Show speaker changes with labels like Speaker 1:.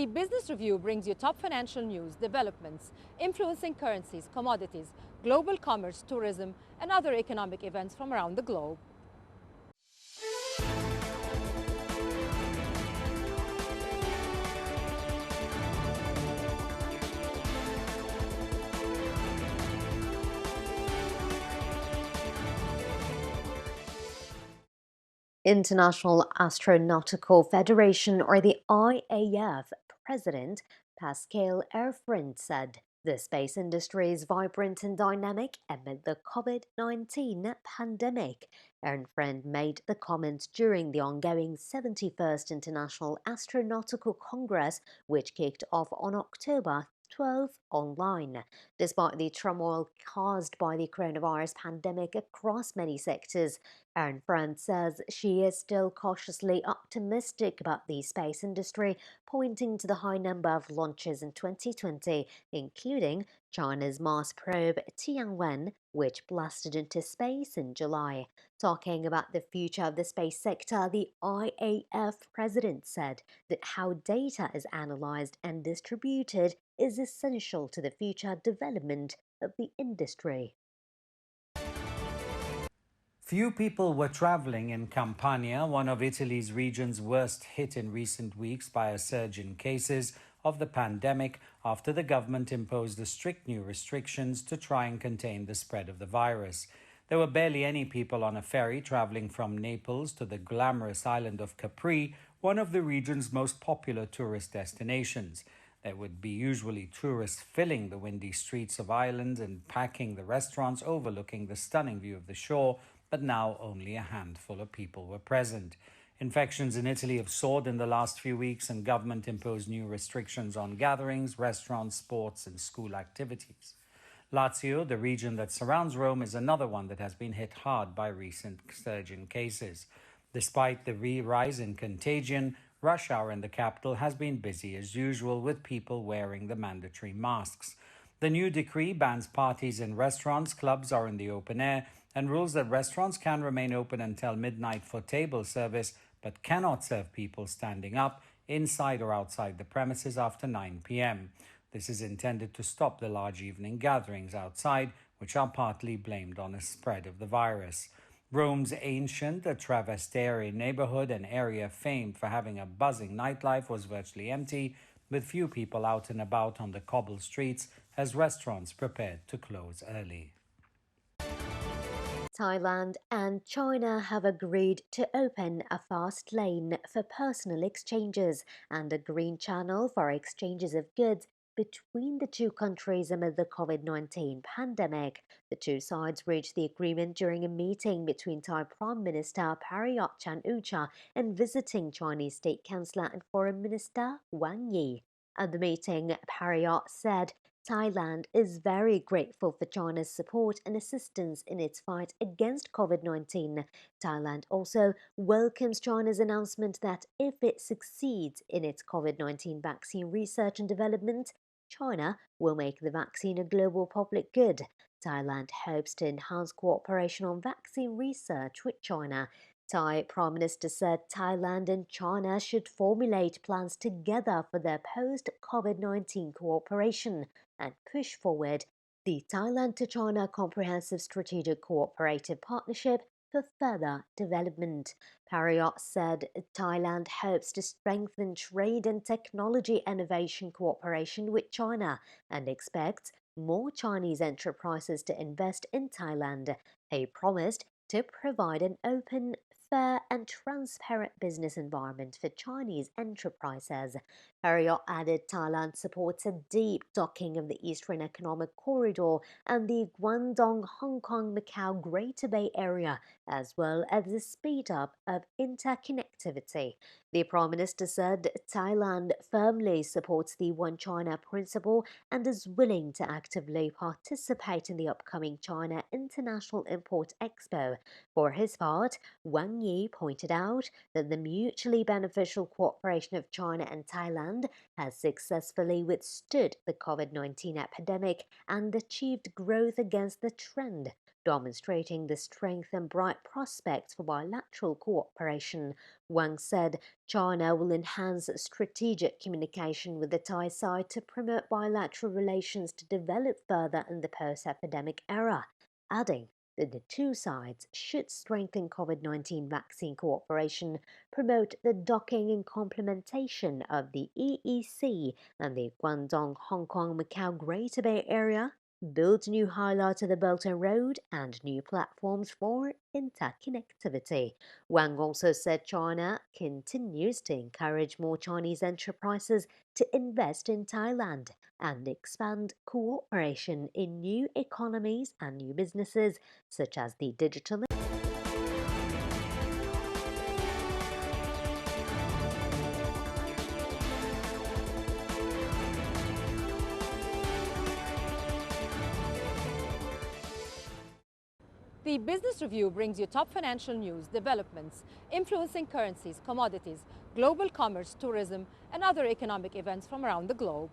Speaker 1: The Business Review brings you top financial news, developments, influencing currencies, commodities, global commerce, tourism, and other economic events from around the globe.
Speaker 2: International Astronautical Federation, or the IAF, President Pascal Erfrind said the space industry is vibrant and dynamic amid the COVID-19 pandemic. Erfrind made the comment during the ongoing 71st International Astronautical Congress, which kicked off on October 12 online. Despite the turmoil caused by the coronavirus pandemic across many sectors, Erin Friend says she is still cautiously optimistic about the space industry, pointing to the high number of launches in 2020, including China's Mars probe Tianwen, which blasted into space in July. Talking about the future of the space sector, the IAF president said that how data is analyzed and distributed is essential to the future development of the industry.
Speaker 3: Few people were traveling in Campania, one of Italy's regions worst hit in recent weeks by a surge in cases of the pandemic after the government imposed the strict new restrictions to try and contain the spread of the virus. There were barely any people on a ferry traveling from Naples to the glamorous island of Capri, one of the region's most popular tourist destinations. There would be usually tourists filling the windy streets of Ireland and packing the restaurants overlooking the stunning view of the shore, but now only a handful of people were present. Infections in Italy have soared in the last few weeks, and government imposed new restrictions on gatherings, restaurants, sports, and school activities. Lazio, the region that surrounds Rome, is another one that has been hit hard by recent surge in cases. Despite the rise in contagion, rush hour in the capital has been busy as usual, with people wearing the mandatory masks. The new decree bans parties in restaurants, clubs are in the open air, and rules that restaurants can remain open until midnight for table service, but cannot serve people standing up inside or outside the premises after 9 p.m. This is intended to stop the large evening gatherings outside, which are partly blamed on a spread of the virus. Rome's ancient Travestere neighborhood, an area famed for having a buzzing nightlife, was virtually empty, with few people out and about on the cobbled streets as restaurants prepared to close early.
Speaker 2: Thailand and China have agreed to open a fast lane for personal exchanges and a green channel for exchanges of goods between the two countries amid the COVID-19 pandemic. The two sides reached the agreement during a meeting between Thai Prime Minister Prayut Chan-o-cha and visiting Chinese State Councillor and Foreign Minister Wang Yi. At the meeting, Prayut said Thailand is very grateful for China's support and assistance in its fight against COVID-19. Thailand also welcomes China's announcement that if it succeeds in its COVID-19 vaccine research and development, China will make the vaccine a global public good. Thailand hopes to enhance cooperation on vaccine research with China. Thai Prime Minister said Thailand and China should formulate plans together for their post-COVID-19 cooperation and push forward the Thailand to China Comprehensive Strategic Cooperative Partnership for further development. Prayut said Thailand hopes to strengthen trade and technology innovation cooperation with China and expects more Chinese enterprises to invest in Thailand. He promised to provide an open, fair and transparent business environment for Chinese enterprises. Prayut added Thailand supports a deep docking of the Eastern Economic Corridor and the Guangdong-Hong Kong-Macau Greater Bay Area, as well as the speed up of interconnectivity. The Prime Minister said Thailand firmly supports the One China principle and is willing to actively participate in the upcoming China International Import Expo. For his part, Wang Yi pointed out that the mutually beneficial cooperation of China and Thailand has successfully withstood the COVID-19 epidemic and achieved growth against the trend demonstrating the strength and bright prospects for bilateral cooperation. Wang said China will enhance strategic communication with the Thai side to promote bilateral relations to develop further in the post-epidemic era, adding that the two sides should strengthen COVID-19 vaccine cooperation, promote the docking and complementation of the EEC and the Guangdong, Hong Kong, Macau Greater Bay Area, build new highlights of the Belt and Road and new platforms for interconnectivity. Wang also said China continues to encourage more Chinese enterprises to invest in Thailand and expand cooperation in new economies and new businesses, such as the digital.
Speaker 1: The Business Review brings you top financial news, developments, influencing currencies, commodities, global commerce, tourism, and other economic events from around the globe.